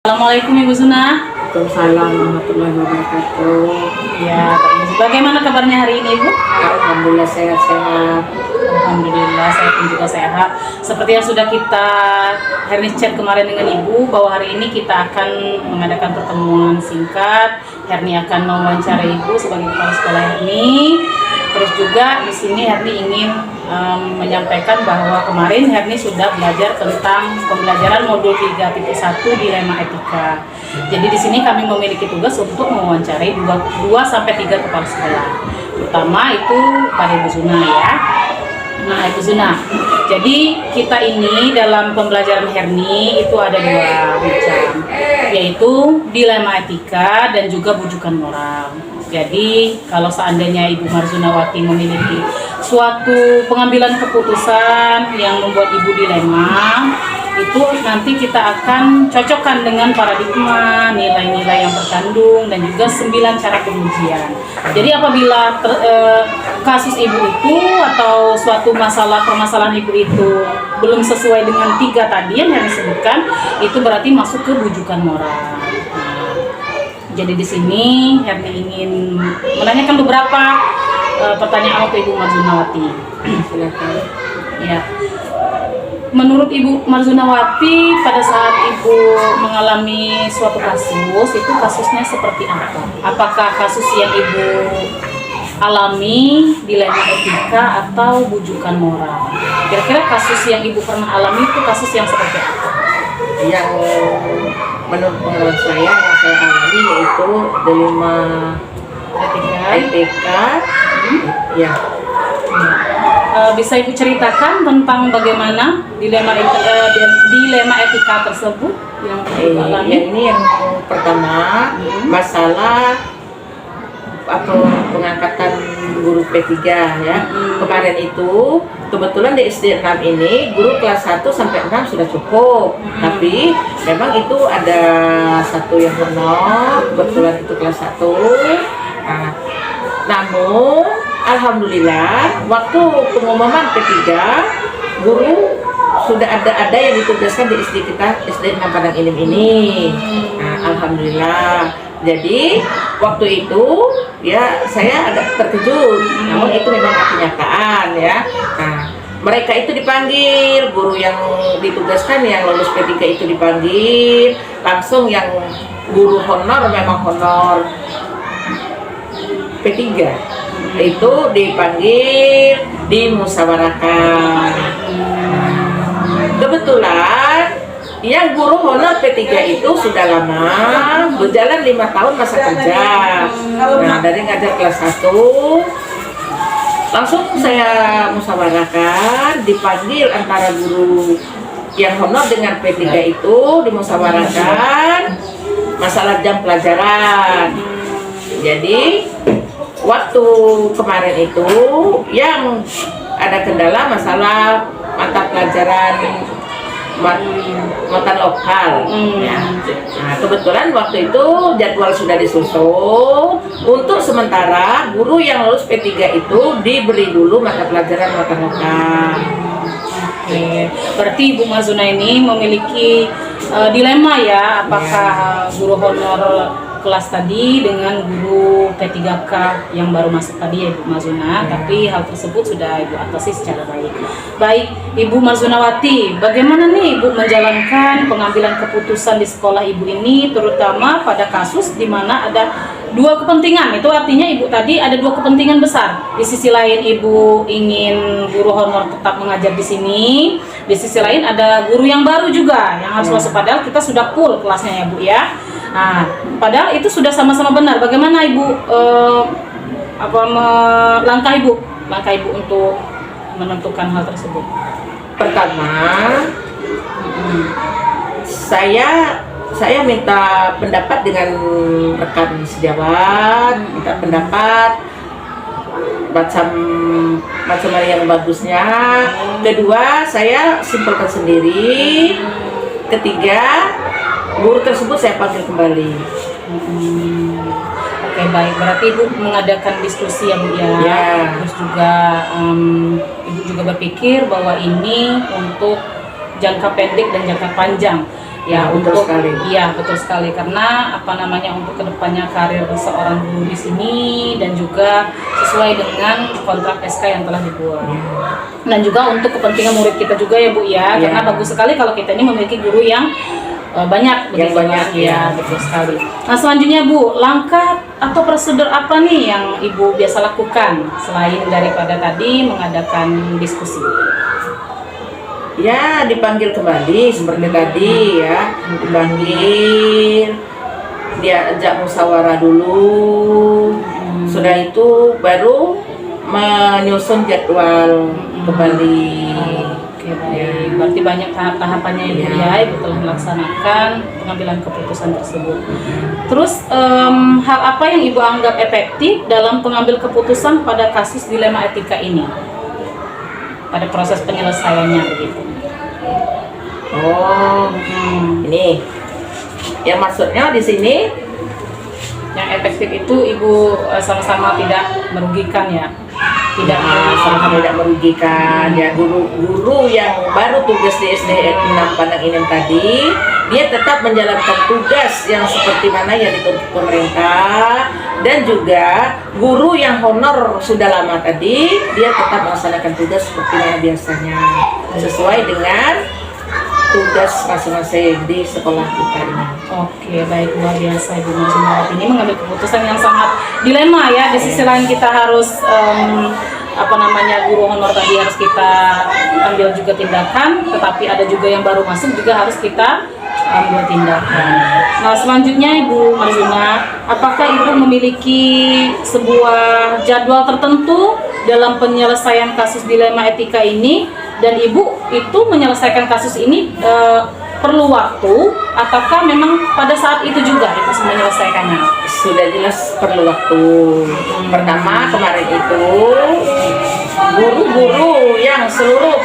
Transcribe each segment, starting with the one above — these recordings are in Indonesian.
Assalamualaikum Ibu Suna. Waalaikumsalam warahmatullahi wabarakatuh. Ya, bagaimana kabarnya hari ini Ibu? Alhamdulillah sehat-sehat. Alhamdulillah saya pun juga sehat. Seperti yang sudah kita Herni chat kemarin dengan Ibu bahwa hari ini kita akan mengadakan pertemuan singkat. Herni akan mewawancarai Ibu sebagai kepala sekolah Herni. Terus juga di sini Herni ingin menyampaikan bahwa kemarin Herni sudah belajar tentang pembelajaran modul 3.1 dilema etika. Jadi di sini kami memiliki tugas untuk mewawancarai 2 sampai 3 kepala sekolah. Pertama itu pada Ibu Suna ya. Nah, Ibu Suna. Jadi kita ini dalam pembelajaran Herni itu ada 2 macam, yaitu dilema etika dan juga bujukan moral. Jadi kalau seandainya Ibu Marzunawati memiliki suatu pengambilan keputusan yang membuat Ibu dilema, itu nanti kita akan cocokkan dengan paradigma, nilai-nilai yang terkandung, dan juga 9 cara pengujian. Jadi apabila kasus Ibu itu atau suatu permasalahan Ibu itu belum sesuai dengan 3 tadi yang disebutkan, itu berarti masuk ke bujukan moral. Jadi di sini Herni ingin menanyakan beberapa pertanyaan untuk Ibu Marzunawati. Silakan. Ya. Menurut Ibu Marzunawati, pada saat Ibu mengalami suatu kasus, itu kasusnya seperti apa? Apakah kasus yang Ibu alami dilema etika atau bujukan moral? Kira-kira kasus yang Ibu pernah alami itu kasus yang seperti apa? Yang menurut pengalaman saya yang saya alami yaitu dilema etika. Ya. Bisa Ibu ceritakan tentang bagaimana dilema etika tersebut yang Ibu alami? Yang ini yang pertama masalah atau pengangkatan guru P3 ya. Kemarin itu kebetulan di SD 6 ini guru kelas 1 sampai 6 sudah cukup. Tapi memang itu ada satu yang honor, kebetulan itu kelas 1. Nah, namun alhamdulillah waktu pengumuman P3 guru sudah ada yang ditugaskan di SD kita, SD 6 Padang Ilim ini. Nah, alhamdulillah. Jadi waktu itu ya saya agak terkejut, namun itu memang kenyataan ya. Nah, mereka itu dipanggil, guru yang ditugaskan yang lulus P3 itu dipanggil, langsung yang guru honor memang honor P3 itu dipanggil, dimusyawarahkan. Kebetulan yang guru honor P3 itu sudah lama berjalan 5 tahun masa kerja. Nah, dari ngajar kelas 1 langsung saya musyawarahkan, dipanggil antara guru yang honor dengan P3 itu, dimusyawarahkan masalah jam pelajaran. Jadi waktu kemarin itu yang ada kendala masalah mata pelajaran mata lokal ya. Nah, kebetulan waktu itu jadwal sudah disusun untuk sementara guru yang lulus P3 itu diberi dulu mata pelajaran mata lokal. Oke, berarti Ibu Marzuna ini memiliki dilema ya, apakah guru honor kelas tadi dengan guru P3K yang baru masuk tadi ya Ibu Marzuna, tapi hal tersebut sudah Ibu atasi secara baik. Baik, Ibu Marzunawati, bagaimana nih Ibu menjalankan pengambilan keputusan di sekolah Ibu ini, terutama pada kasus di mana ada 2 kepentingan. Itu artinya Ibu tadi ada 2 kepentingan besar. Di sisi lain Ibu ingin guru honor tetap mengajar di sini, di sisi lain ada guru yang baru juga yang harus masuk, padahal kita sudah full kelasnya ya Bu ya. Nah, padahal itu sudah sama-sama benar. Bagaimana Ibu langkah Ibu untuk menentukan hal tersebut? Pertama, saya minta pendapat dengan rekan sejawat, minta pendapat macam mana yang bagusnya. Kedua, saya simpulkan sendiri. Ketiga, guru tersebut saya panggil kembali. Oke, baik. Berarti Ibu mengadakan diskusi ya Bu ya. Terus juga Ibu juga berpikir bahwa ini untuk jangka pendek dan jangka panjang. Ya, betul untuk sekali. iya betul sekali, karena apa namanya, untuk kedepannya karir seorang guru di sini dan juga sesuai dengan kontrak SK yang telah dibuat. Dan juga untuk kepentingan murid kita juga ya Bu ya, Iya. karena bagus sekali kalau kita ini memiliki guru yang banyak, Yang begitu banyak, ya, ya. betul sekali. Nah selanjutnya Bu, langkah atau prosedur apa nih yang Ibu biasa lakukan selain daripada tadi mengadakan diskusi? Ya, dipanggil kembali seperti tadi ya, dipanggil, dia ajak musyawarah dulu. Sudah itu baru menyusun jadwal kembali. Oke, baik. Berarti banyak tahap-tahapannya Ibu Ya. ya, Ibu telah melaksanakan pengambilan keputusan tersebut. Terus hal apa yang Ibu anggap efektif dalam pengambil keputusan pada kasus dilema etika ini? Pada proses penyelesaiannya begitu. Oh, ini yang maksudnya di sini Yang efektif itu Ibu sama-sama tidak merugikan ya. Tidak sama tidak merugikan ya. Guru-guru yang baru tugas di SDN 6 Padang Inem tadi, dia tetap menjalankan tugas yang seperti mana yang dituntut pemerintah, dan juga guru yang honor sudah lama tadi, dia tetap melaksanakan tugas seperti mana biasanya sesuai dengan tugas masing-masing di sekolah kita ini. Oke, baik, luar biasa Ibu Marjunawati ini mengambil keputusan yang sangat dilema ya. Di sisi lain kita harus apa namanya, guru honor tadi harus kita ambil juga tindakan, tetapi ada juga yang baru masuk juga harus kita ambil tindakan. Nah selanjutnya Ibu Marjuna, apakah Ibu memiliki sebuah jadwal tertentu dalam penyelesaian kasus dilema etika ini, dan Ibu itu menyelesaikan kasus ini perlu waktu ataukah memang pada saat itu juga Ibu menyelesaikannya? Sudah jelas perlu waktu. Pertama kemarin itu guru-guru yang seluruh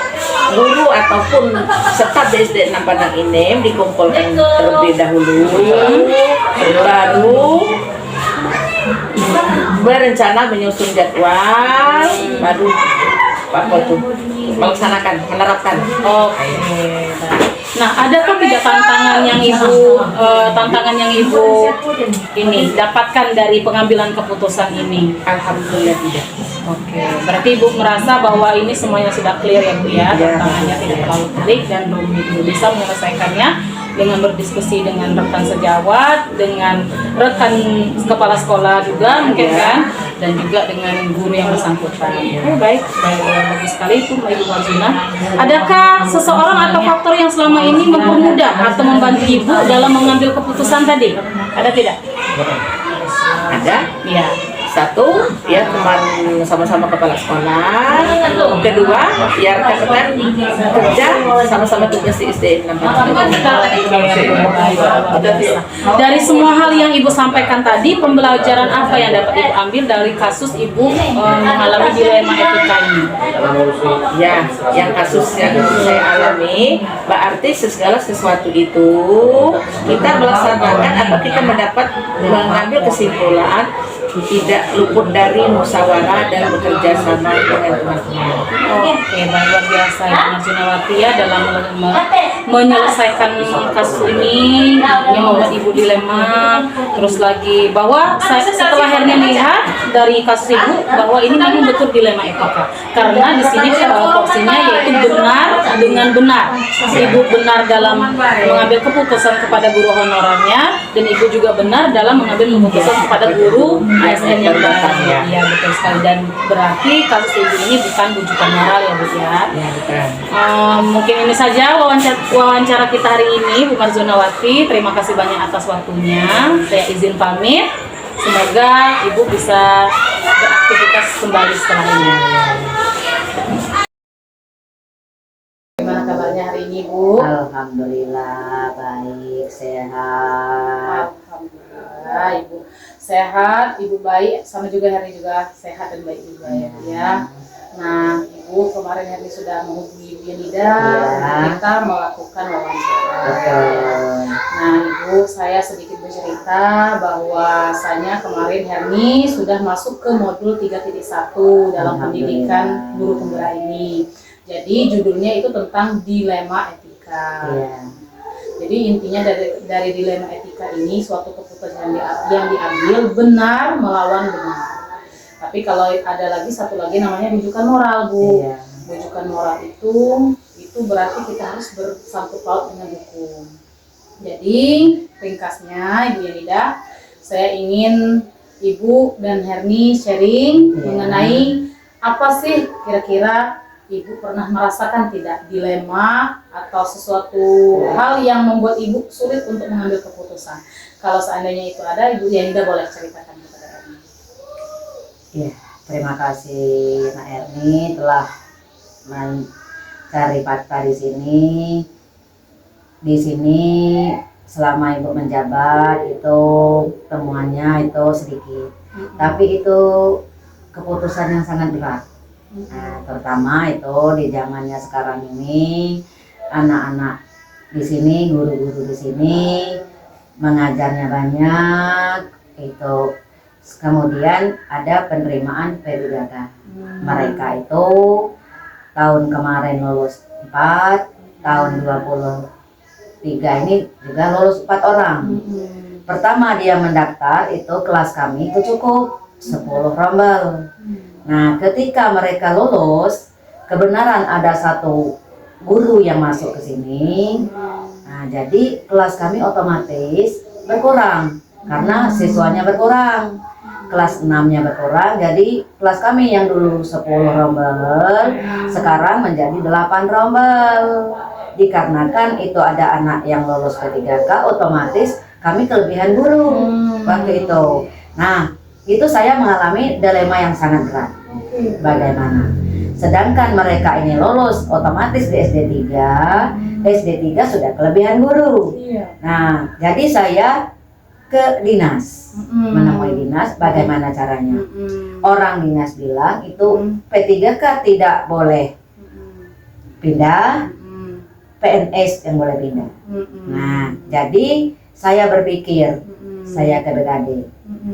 guru ataupun staf di SD 6 Padang Inem dikumpulkan terlebih dahulu, baru berencana menyusun jadwal, baru apa tuh melaksanakan, menerapkan. Oke. Nah, adakah tidak tantangan yang Ibu ini dapatkan dari pengambilan keputusan ini? Alhamdulillah tidak. Oke, berarti Ibu merasa bahwa ini semuanya sudah clear ya Bu ya, tantangannya tidak terlalu pelik dan Ibu bisa menyelesaikannya dengan berdiskusi dengan rekan sejawat, dengan rekan kepala sekolah juga mungkin kan, dan juga dengan guru yang bersangkutan. Baik, bagus sekali itu Ibu Marjuna. Adakah seseorang atau faktor yang selama ini mempermudah atau membantu Ibu dalam mengambil keputusan tadi? Ada tidak? Ada. Iya. Satu, ya teman sama-sama kepala sekolah. Kedua, ya rekan-rekan kerja sama-sama tugas di SD 6. Dari semua hal yang Ibu sampaikan tadi, pembelajaran apa yang dapat Ibu ambil dari kasus Ibu mengalami dilema etika ini? Ya, yang kasus yang saya alami, berarti segala sesuatu itu kita melaksanakan atau kita mengambil kesimpulan tidak luput dari musyawarah dan bekerja sama dengan teman-teman. Oke, baik, luar biasa Ibu Marjunawati ya dalam menyelesaikan kasus ini yang membuat Ibu dilema. Terus lagi bahwa setelah Hernia melihat dari kasus Ibu bahwa ini memang betul dilema etika, karena di sini porsinya yaitu benar dengan benar. Ibu benar dalam mengambil keputusan kepada guru honorernya, dan Ibu juga benar dalam mengambil keputusan kepada guru ASN yang datang. Iya betul sekali, dan berarti kasus Ibu ini bukan rujukan moral ya Bu ya. Ya, bukan. Mungkin ini saja wawancara kita hari ini Bu Marjunawati. Terima kasih banyak atas waktunya. Saya izin pamit. Semoga Ibu bisa beraktivitas kembali setelah ini. Gimana kabarnya hari ini Bu? Alhamdulillah baik, sehat. Alhamdulillah Ibu sehat, Ibu baik, sama juga Herni juga sehat dan baik juga ya Bu ya. Nah Ibu kemarin Herni sudah menghubungi Ibu Nida untuk kita melakukan wawancara. Nah Ibu, saya sedikit bercerita bahwasanya kemarin Herni sudah masuk ke modul 3.1 dalam pendidikan guru penggerak ini. Jadi judulnya itu tentang dilema etika. Jadi intinya dari dilema etika ini suatu keputusan yang diambil benar melawan benar. Tapi kalau ada lagi satu lagi namanya rujukan moral, Bu. Iya. Rujukan moral itu berarti kita harus bersangkut paut dengan hukum. Jadi ringkasnya Ibu Yanida, saya ingin Ibu dan Herni sharing mengenai apa sih kira-kira Ibu pernah merasakan tidak dilema atau sesuatu hal yang membuat Ibu sulit untuk mengambil keputusan. Kalau seandainya itu ada, Ibu Yanida boleh ceritakan kepada Herni. Iya, terima kasih Nak Erni telah mencari fakta di sini. Di sini selama Ibu menjabat itu temuannya itu sedikit, tapi itu keputusan yang sangat berat. Nah, terutama itu di zamannya sekarang ini anak-anak di sini, guru-guru di sini mengajarnya banyak itu. Kemudian ada penerimaan P3K. Mereka itu tahun kemarin lulus 4, tahun 23 ini juga lulus 4 orang. Pertama dia mendaftar itu kelas kami itu cukup 10 rombel. Nah, ketika mereka lulus, kebenaran ada satu guru yang masuk ke sini. Nah, jadi kelas kami otomatis berkurang karena siswanya berkurang. Kelas 6-nya berkurang, jadi kelas kami yang dulu 10 rombel sekarang menjadi 8 rombel. Dikarenakan itu ada anak yang lulus P3K, otomatis kami kelebihan guru waktu itu. Nah, itu saya mengalami dilema yang sangat berat. Bagaimana? Sedangkan mereka ini lulus otomatis di SD3 sudah kelebihan guru. Nah, jadi saya ke dinas, menemui dinas bagaimana caranya. Orang dinas bilang itu P3K tidak boleh pindah, PNS yang boleh pindah. Nah, jadi saya berpikir, saya ke BKD.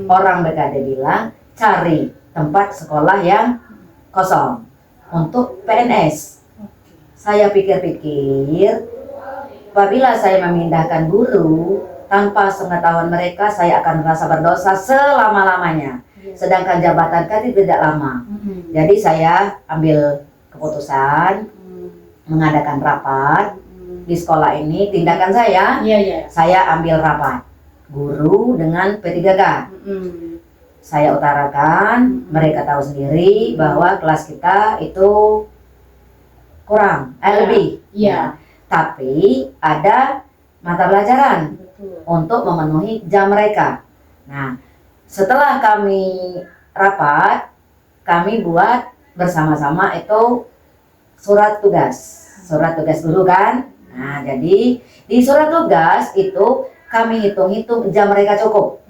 Orang BKD bilang cari tempat sekolah yang kosong untuk PNS. Saya pikir-pikir, apabila saya memindahkan guru tanpa sepengetahuan mereka, saya akan merasa berdosa selama-lamanya. Sedangkan jabatan kami tidak lama. Jadi saya ambil keputusan mengadakan rapat di sekolah ini. Tindakan saya ambil rapat guru dengan P3K. Saya utarakan, mereka tahu sendiri bahwa kelas kita itu kurang, lebih. Tapi ada mata pelajaran untuk memenuhi jam mereka. Nah, setelah kami rapat, kami buat bersama-sama itu surat tugas guru kan. Nah, jadi di surat tugas itu kami hitung-hitung jam mereka cukup.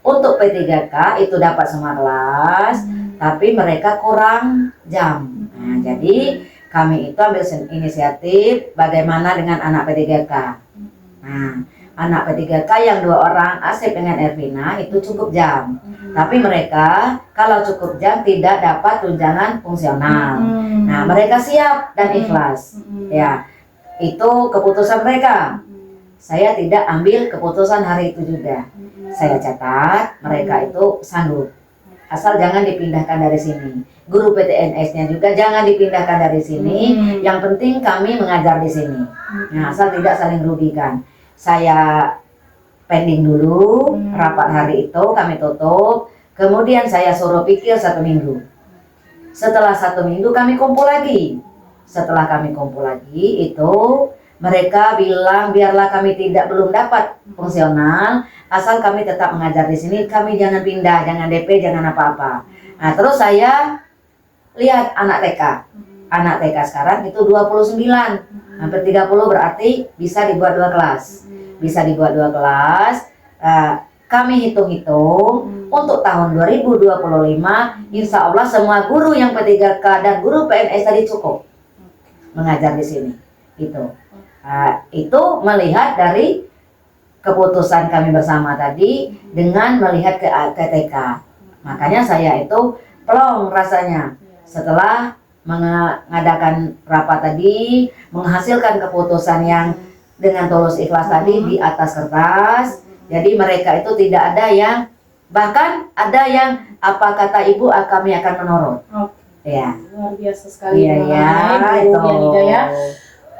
Untuk P3K itu dapat semua kelas, tapi mereka kurang jam. Nah, jadi kami itu ambil inisiatif bagaimana dengan anak P3K. Nah, anak P3K yang 2 orang, Asep dengan Ervina itu cukup jam. Tapi mereka kalau cukup jam tidak dapat tunjangan fungsional. Nah, mereka siap dan ikhlas. Ya, itu keputusan mereka. Saya tidak ambil keputusan hari itu juga. Saya catat mereka itu sanggup. Asal jangan dipindahkan dari sini. Guru PTNS-nya juga jangan dipindahkan dari sini. Yang penting kami mengajar di sini. Nah, asal tidak saling merugikan. Saya pending dulu rapat hari itu, kami tutup. Kemudian saya suruh pikir 1 minggu. Setelah 1 minggu kami kumpul lagi. Setelah kami kumpul lagi itu mereka bilang biarlah kami belum dapat fungsional, asal kami tetap mengajar di sini, kami jangan pindah, jangan DP, jangan apa-apa. Nah, terus saya lihat anak TK. Anak TK sekarang itu 29, hampir 30, berarti bisa dibuat 2 kelas. Bisa dibuat 2 kelas. Kami hitung-hitung untuk tahun 2025, insya Allah semua guru yang P3K dan guru PNS tadi cukup mengajar di sini. Itu melihat dari keputusan kami bersama tadi dengan melihat ke TK. Makanya saya itu plong rasanya setelah mengadakan rapat tadi, menghasilkan keputusan yang dengan tulus ikhlas tadi di atas kertas. Jadi mereka itu tidak ada yang, bahkan ada yang apa kata ibu kami akan menurut. Oke. Ya. Luar biasa sekali. Iya ya, Ibu itu. Yanida ya.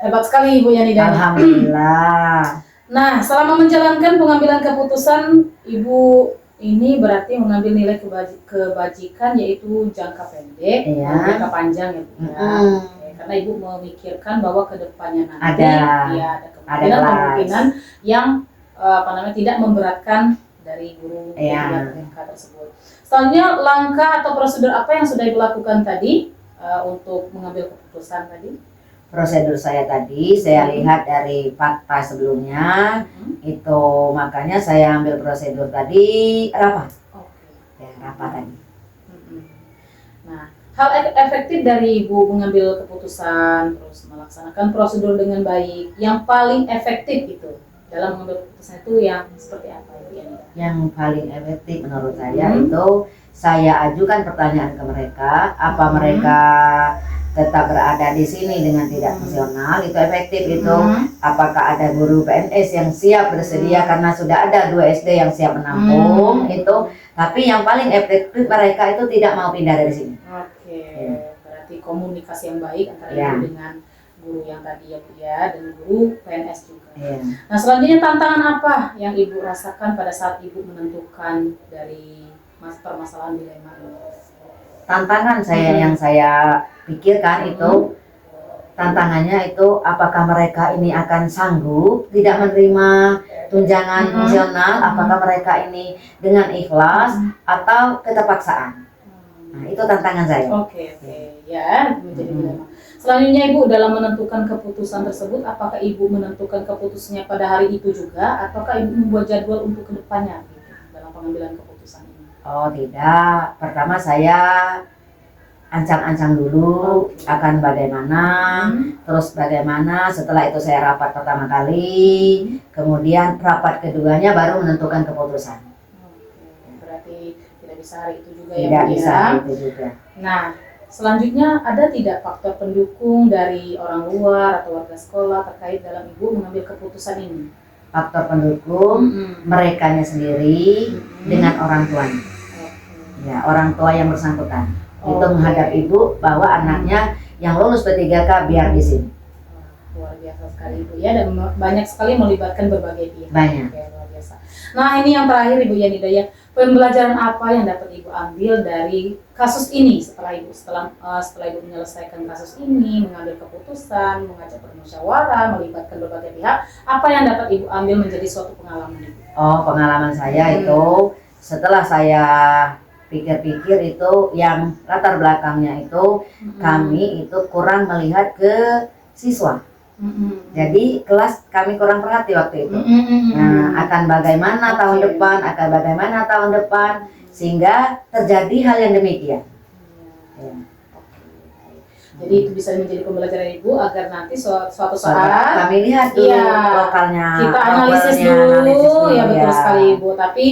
Hebat sekali Ibu Yanida. Alhamdulillah. Nah, selama menjalankan pengambilan keputusan, Ibu ini berarti mengambil nilai kebajikan yaitu jangka pendek, Iya. jangka panjang ya Bu ya. Oke, karena Ibu memikirkan bahwa kedepannya nanti Ada kemungkinan yang tidak memberatkan dari guru PMK tersebut. Selanjutnya langkah atau prosedur apa yang sudah Ibu lakukan tadi untuk mengambil keputusan tadi? Prosedur saya tadi, saya lihat dari fakta sebelumnya, itu makanya saya ambil prosedur tadi rapat. Ya, rapat tadi. Nah, hal efektif dari Ibu mengambil keputusan terus melaksanakan prosedur dengan baik, yang paling efektif itu dalam mengambil keputusan itu yang seperti apa Ibu Yanida? Yang paling efektif menurut saya itu saya ajukan pertanyaan ke mereka, apa mereka tetap berada di sini dengan tidak fungsional, itu efektif itu. Apakah ada guru PNS yang siap bersedia, karena sudah ada 2 SD yang siap menampung itu. Tapi yang paling efektif mereka itu tidak mau pindah dari sini. Oke, berarti komunikasi yang baik antara Ibu dengan guru yang tadi ya Bu ya, dan guru PNS juga. Nah, selanjutnya tantangan apa yang Ibu rasakan pada saat Ibu menentukan dari permasalahan dilema ini? Tantangan saya yang saya pikirkan itu, tantangannya itu apakah mereka ini akan sanggup tidak menerima tunjangan fungsional, apakah mereka ini dengan ikhlas atau keterpaksaan. Nah, itu tantangan saya. Oke, ya, menjadi dilema. Selanjutnya Ibu dalam menentukan keputusan tersebut, apakah Ibu menentukan keputusannya pada hari itu juga, ataukah Ibu membuat jadwal untuk kedepannya gitu, dalam pengambilan keputusan ini? Oh tidak, pertama saya ancang-ancang dulu akan bagaimana, terus bagaimana, setelah itu saya rapat pertama kali, kemudian rapat keduanya baru menentukan keputusan. Berarti tidak bisa hari itu juga tidak ya Bu bisa ya? hari itu juga. Nah, selanjutnya ada tidak faktor pendukung dari orang luar atau warga sekolah terkait dalam Ibu mengambil keputusan ini? Faktor pendukung merekanya sendiri dengan orang tuanya. Ya, orang tua yang bersangkutan itu menghadap Ibu bahwa anaknya yang lulus P3K biar di sini. Luar biasa sekali Ibu ya, dan banyak sekali melibatkan berbagai pihak. Banyak. Luar biasa. Nah, ini yang terakhir Ibu Yanida ya, pembelajaran apa yang dapat Ibu ambil dari kasus ini setelah Ibu menyelesaikan kasus ini, mengambil keputusan, mengajak bermusyawarah, melibatkan berbagai pihak, apa yang dapat Ibu ambil menjadi suatu pengalaman Ibu? Oh, pengalaman saya itu setelah saya pikir-pikir itu yang latar belakangnya itu kami itu kurang melihat ke siswa. Jadi kelas kami kurang perhati waktu itu. Nah, akan bagaimana tahun depan, sehingga terjadi hal yang demikian. Jadi itu bisa menjadi pembelajaran Ibu agar nanti suatu saat kami lihat dulu lokalnya, kita analisis dulu ya, betul sekali Ibu. Tapi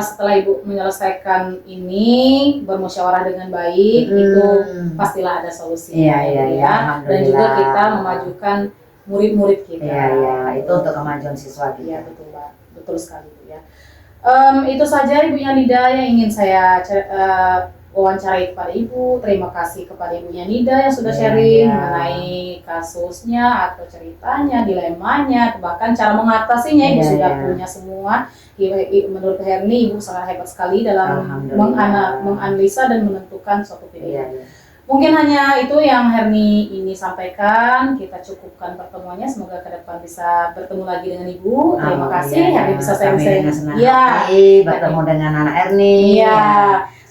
setelah Ibu menyelesaikan ini, bermusyawarah dengan baik, itu pastilah ada solusi ya. Dan juga kita memajukan murid-murid kita. Itu untuk kemajuan siswa kita. Iya, betul Pak, betul sekali Bu ya. Itu saja Ibu Yanida yang ingin saya wawancarai kepada Ibu. Terima kasih kepada Ibu Yanida yang sudah sharing mengenai kasusnya atau ceritanya, dilemanya, bahkan cara mengatasinya. Ibu sudah punya semua. Menurut Herni, Ibu sangat hebat sekali dalam menganalisa dan menentukan suatu pilihan. Mungkin hanya itu yang Herni ini sampaikan. Kita cukupkan pertemuannya. Semoga ke depan bisa bertemu lagi dengan Ibu. Terima kasih. Herni bisa sharing-sharing. Bertemu dengan anak Herni.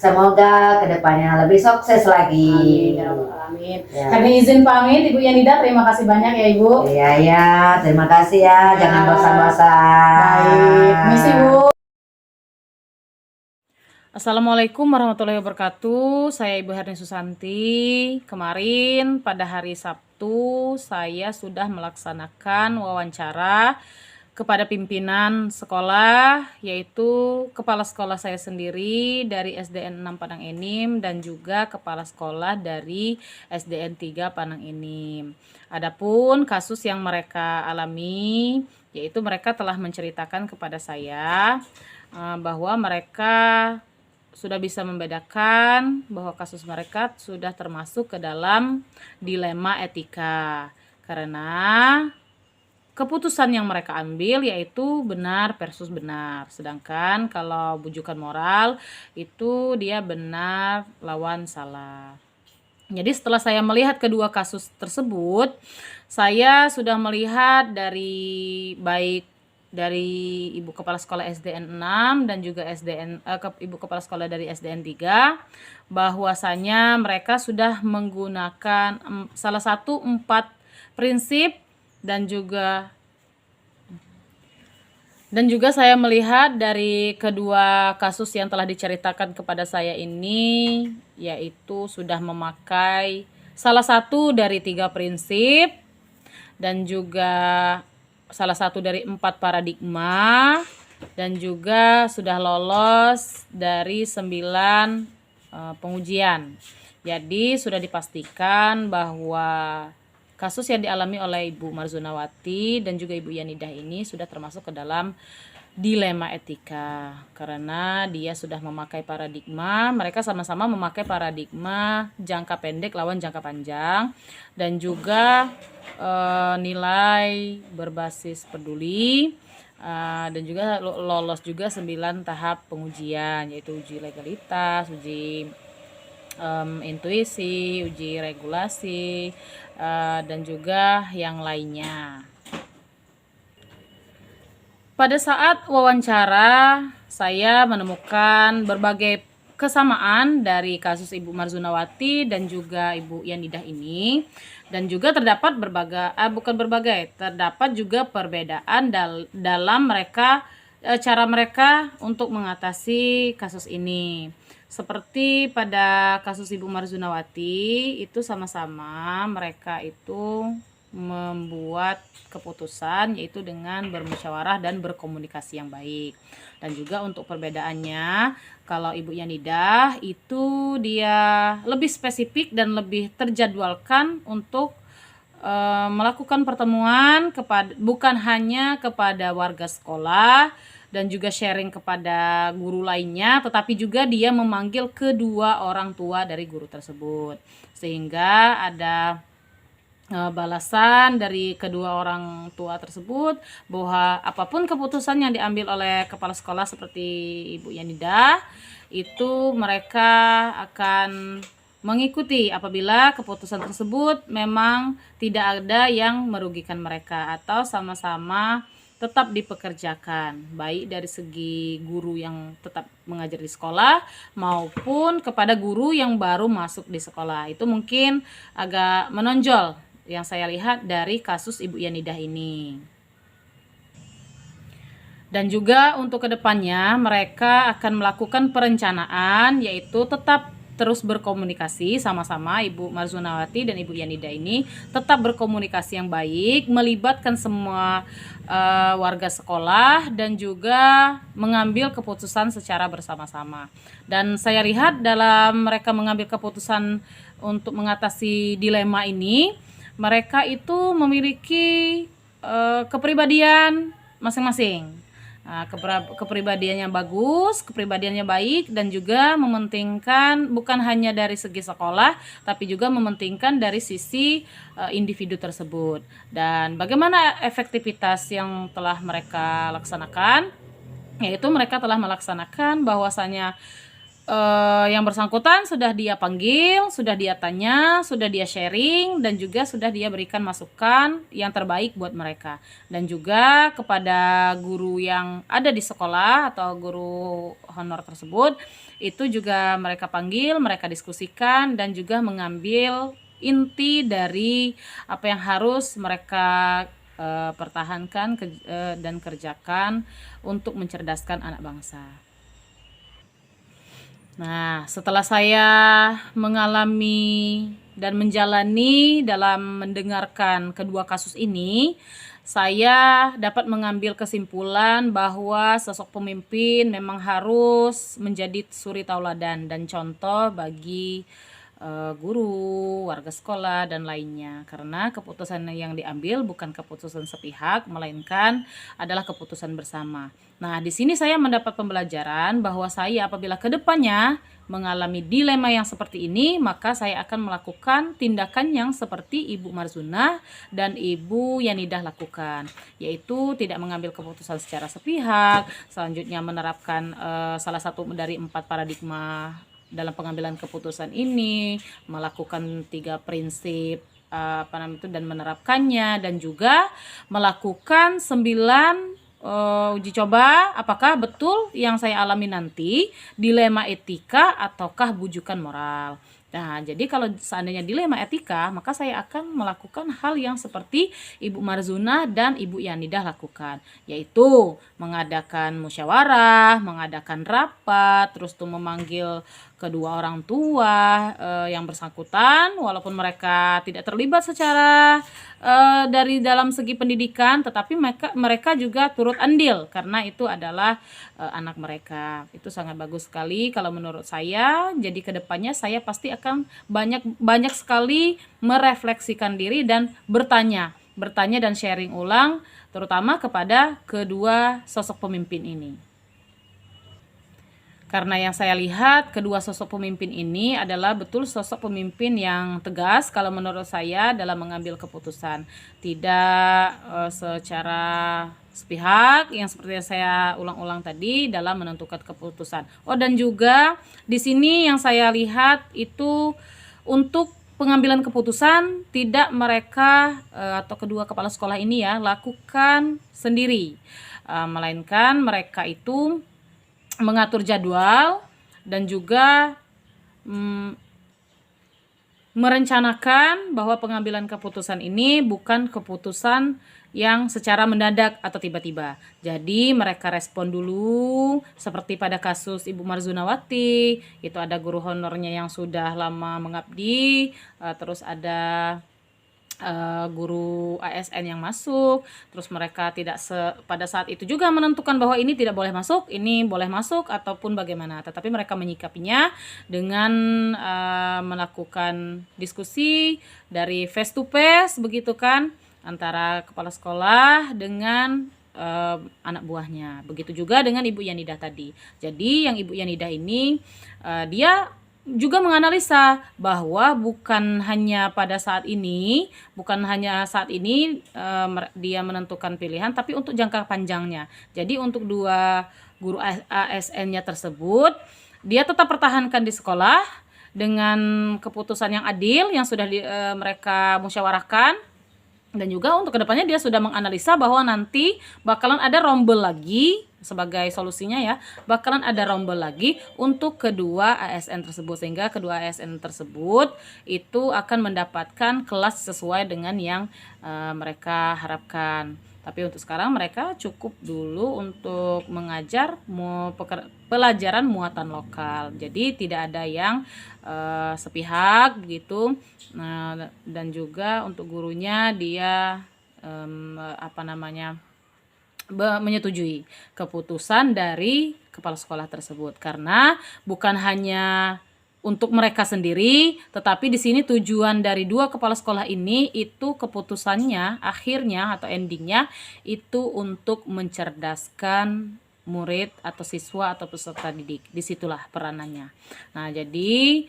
Semoga kedepannya lebih sukses lagi. Amin, ya Rabbal Alamin. Kami izin pamit Ibu Yanida, terima kasih banyak ya Ibu. Iya, terima kasih ya. Jangan bosan-bosan. Baik, misi Bu. Assalamualaikum warahmatullahi wabarakatuh. Saya Ibu Herni Susanti. Kemarin pada hari Sabtu saya sudah melaksanakan wawancara kepada pimpinan sekolah, yaitu kepala sekolah saya sendiri dari SDN 6 Padang Enim dan juga kepala sekolah dari SDN 3 Padang Enim. Adapun kasus yang mereka alami, yaitu mereka telah menceritakan kepada saya bahwa mereka sudah bisa membedakan bahwa kasus mereka sudah termasuk ke dalam dilema etika, karena keputusan yang mereka ambil yaitu benar versus benar. Sedangkan kalau bujukan moral itu dia benar lawan salah. Jadi setelah saya melihat kedua kasus tersebut, saya sudah melihat dari baik dari Ibu Kepala Sekolah SDN 6 dan juga Ibu Kepala Sekolah dari SDN 3 bahwasanya mereka sudah menggunakan salah satu 4 prinsip dan juga saya melihat dari kedua kasus yang telah diceritakan kepada saya ini, yaitu sudah memakai salah satu dari 3 prinsip dan juga salah satu dari 4 paradigma dan juga sudah lolos dari 9 pengujian. Jadi sudah dipastikan bahwa kasus yang dialami oleh Ibu Marzunawati dan juga Ibu Yanidah ini sudah termasuk ke dalam dilema etika, karena dia sudah memakai paradigma, mereka sama-sama memakai paradigma jangka pendek lawan jangka panjang dan juga nilai berbasis peduli dan juga lolos juga 9 tahap pengujian, yaitu uji legalitas, uji intuisi, uji regulasi, dan juga yang lainnya. Pada saat wawancara, saya menemukan berbagai kesamaan dari kasus Ibu Marzunawati dan juga Ibu Yanidah ini, dan juga terdapat terdapat juga perbedaan dalam cara mereka untuk mengatasi kasus ini. Seperti pada kasus Ibu Marzunawati, itu sama-sama mereka itu membuat keputusan yaitu dengan bermusyawarah dan berkomunikasi yang baik. Dan juga untuk perbedaannya, kalau Ibu Yanidah itu dia lebih spesifik dan lebih terjadwalkan untuk melakukan pertemuan bukan hanya kepada warga sekolah dan juga sharing kepada guru lainnya, tetapi juga dia memanggil kedua orang tua dari guru tersebut, sehingga ada balasan dari kedua orang tua tersebut bahwa apapun keputusan yang diambil oleh kepala sekolah seperti Ibu Yanidah, itu mereka akan mengikuti apabila keputusan tersebut memang tidak ada yang merugikan mereka atau sama-sama tetap dipekerjakan, baik dari segi guru yang tetap mengajar di sekolah maupun kepada guru yang baru masuk di sekolah. Itu mungkin agak menonjol yang saya lihat dari kasus Ibu Yanidah ini. Dan juga untuk kedepannya mereka akan melakukan perencanaan, yaitu tetap terus berkomunikasi sama-sama Ibu Marzunawati dan Ibu Yanidah ini tetap berkomunikasi yang baik, melibatkan semua warga sekolah dan juga mengambil keputusan secara bersama-sama. Dan saya lihat dalam mereka mengambil keputusan untuk mengatasi dilema ini, mereka itu memiliki kepribadian masing-masing. Kepribadiannya bagus, kepribadiannya baik, dan juga mementingkan bukan hanya dari segi sekolah tapi juga mementingkan dari sisi individu tersebut. Dan bagaimana efektivitas yang telah mereka laksanakan, yaitu mereka telah melaksanakan bahwasanya yang bersangkutan sudah dia panggil, sudah dia tanya, sudah dia sharing, dan juga sudah dia berikan masukan yang terbaik buat mereka. Dan juga kepada guru yang ada di sekolah atau guru honor tersebut, itu juga mereka panggil, mereka diskusikan, dan juga mengambil inti dari apa yang harus mereka pertahankan dan kerjakan untuk mencerdaskan anak bangsa. Nah, setelah saya mengalami dan menjalani dalam mendengarkan kedua kasus ini, saya dapat mengambil kesimpulan bahwa sosok pemimpin memang harus menjadi suri tauladan dan contoh bagi guru, warga sekolah, dan lainnya. Karena keputusan yang diambil bukan keputusan sepihak, melainkan adalah keputusan bersama. Nah, di sini saya mendapat pembelajaran bahwa saya apabila kedepannya mengalami dilema yang seperti ini, maka saya akan melakukan tindakan yang seperti Ibu Marzunah dan Ibu Yanidah lakukan, yaitu tidak mengambil keputusan secara sepihak, selanjutnya menerapkan salah satu dari 4 paradigma dalam pengambilan keputusan ini, melakukan 3 prinsip dan menerapkannya, dan juga melakukan 9 uji coba apakah betul yang saya alami nanti dilema etika ataukah bujukan moral. Nah, jadi kalau seandainya dilema etika, maka saya akan melakukan hal yang seperti Ibu Marzunah dan Ibu Yanidah lakukan, yaitu mengadakan musyawarah, mengadakan rapat, terus tuh memanggil kedua orang tua yang bersangkutan, walaupun mereka tidak terlibat secara dari dalam segi pendidikan, tetapi mereka juga turut andil karena itu adalah anak mereka. Itu sangat bagus sekali kalau menurut saya. Jadi kedepannya saya pasti akan banyak sekali merefleksikan diri dan bertanya dan sharing ulang, terutama kepada kedua sosok pemimpin ini. Karena yang saya lihat kedua sosok pemimpin ini adalah betul sosok pemimpin yang tegas kalau menurut saya dalam mengambil keputusan, tidak secara sepihak yang seperti yang saya ulang-ulang tadi dalam menentukan keputusan. Oh, dan juga di sini yang saya lihat itu untuk pengambilan keputusan tidak mereka atau kedua kepala sekolah ini ya lakukan sendiri, melainkan mereka itu mengatur jadwal dan juga merencanakan bahwa pengambilan keputusan ini bukan keputusan yang secara mendadak atau tiba-tiba. Jadi mereka respon dulu, seperti pada kasus Ibu Marzunawati, itu ada guru honornya yang sudah lama mengabdi, terus ada guru ASN yang masuk, terus mereka tidak pada saat itu juga menentukan bahwa ini tidak boleh masuk, ini boleh masuk ataupun bagaimana, tetapi mereka menyikapinya dengan melakukan diskusi dari face to face begitu kan, antara kepala sekolah dengan anak buahnya. Begitu juga dengan Ibu Yanidah tadi. Jadi yang Ibu Yanidah ini dia juga menganalisa bahwa bukan hanya saat ini dia menentukan pilihan, tapi untuk jangka panjangnya. Jadi untuk dua guru ASN-nya tersebut, dia tetap pertahankan di sekolah dengan keputusan yang adil yang sudah mereka musyawarahkan. Dan juga untuk kedepannya dia sudah menganalisa bahwa nanti bakalan ada rombel lagi sebagai solusinya ya, bakalan ada rombel lagi untuk kedua ASN tersebut, sehingga kedua ASN tersebut itu akan mendapatkan kelas sesuai dengan yang mereka harapkan. Tapi untuk sekarang mereka cukup dulu untuk mengajar pelajaran muatan lokal. Jadi tidak ada yang sepihak begitu. Nah, dan juga untuk gurunya dia menyetujui keputusan dari kepala sekolah tersebut, karena bukan hanya untuk mereka sendiri, tetapi di sini tujuan dari dua kepala sekolah ini itu keputusannya akhirnya atau endingnya itu untuk mencerdaskan murid atau siswa atau peserta didik. Disitulah peranannya. Nah, jadi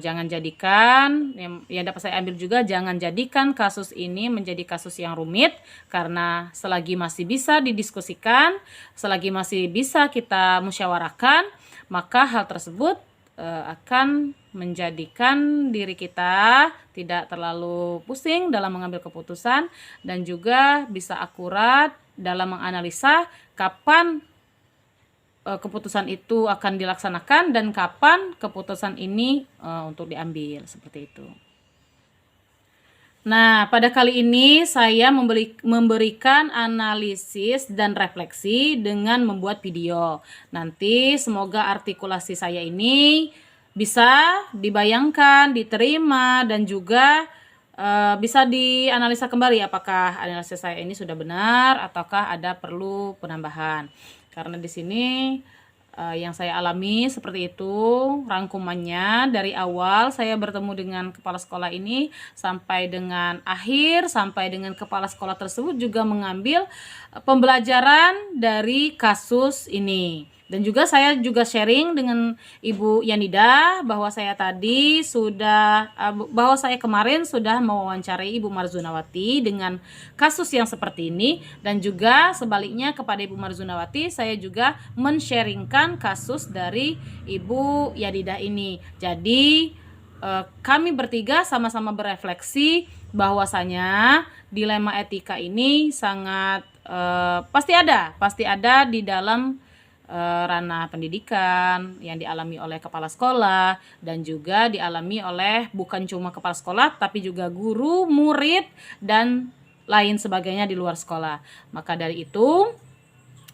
jangan jadikan yang dapat saya ambil juga, jangan jadikan kasus ini menjadi kasus yang rumit, karena selagi masih bisa didiskusikan, selagi masih bisa kita musyawarahkan, maka hal tersebut akan menjadikan diri kita tidak terlalu pusing dalam mengambil keputusan, dan juga bisa akurat dalam menganalisa kapan keputusan itu akan dilaksanakan dan kapan keputusan ini untuk diambil, seperti itu. Nah, pada kali ini saya memberikan analisis dan refleksi dengan membuat video. Nanti semoga artikulasi saya ini bisa dibayangkan, diterima, dan juga bisa dianalisa kembali apakah analisis saya ini sudah benar ataukah ada perlu penambahan. Karena di sini yang saya alami seperti itu rangkumannya dari awal saya bertemu dengan kepala sekolah ini sampai dengan akhir, sampai dengan kepala sekolah tersebut juga mengambil pembelajaran dari kasus ini. Dan juga saya juga sharing dengan Ibu Yanida bahwa saya tadi sudah bahwa saya kemarin sudah mewawancarai Ibu Marzunawati dengan kasus yang seperti ini, dan juga sebaliknya kepada Ibu Marzunawati saya juga men-sharingkan kasus dari Ibu Yanida ini. Jadi kami bertiga sama-sama berefleksi bahwasanya dilema etika ini sangat pasti ada di dalam ranah pendidikan yang dialami oleh kepala sekolah, dan juga dialami oleh bukan cuma kepala sekolah tapi juga guru, murid, dan lain sebagainya di luar sekolah. Maka dari itu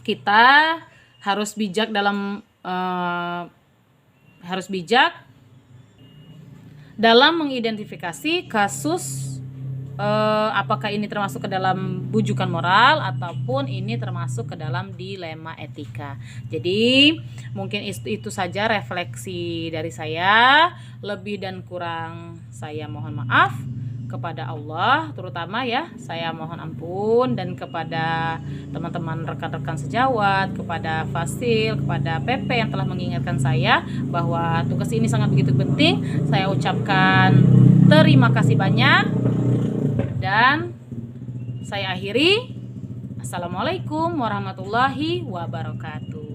kita harus bijak dalam mengidentifikasi kasus apakah ini termasuk ke dalam bujukan moral ataupun ini termasuk ke dalam dilema etika. Jadi mungkin itu saja refleksi dari saya. Lebih dan kurang saya mohon maaf kepada Allah, terutama ya saya mohon ampun, dan kepada teman-teman rekan-rekan sejawat, kepada Fasil, kepada PP yang telah mengingatkan saya bahwa tugas ini sangat begitu penting. Saya ucapkan terima kasih banyak. Dan saya akhiri. Assalamualaikum warahmatullahi wabarakatuh.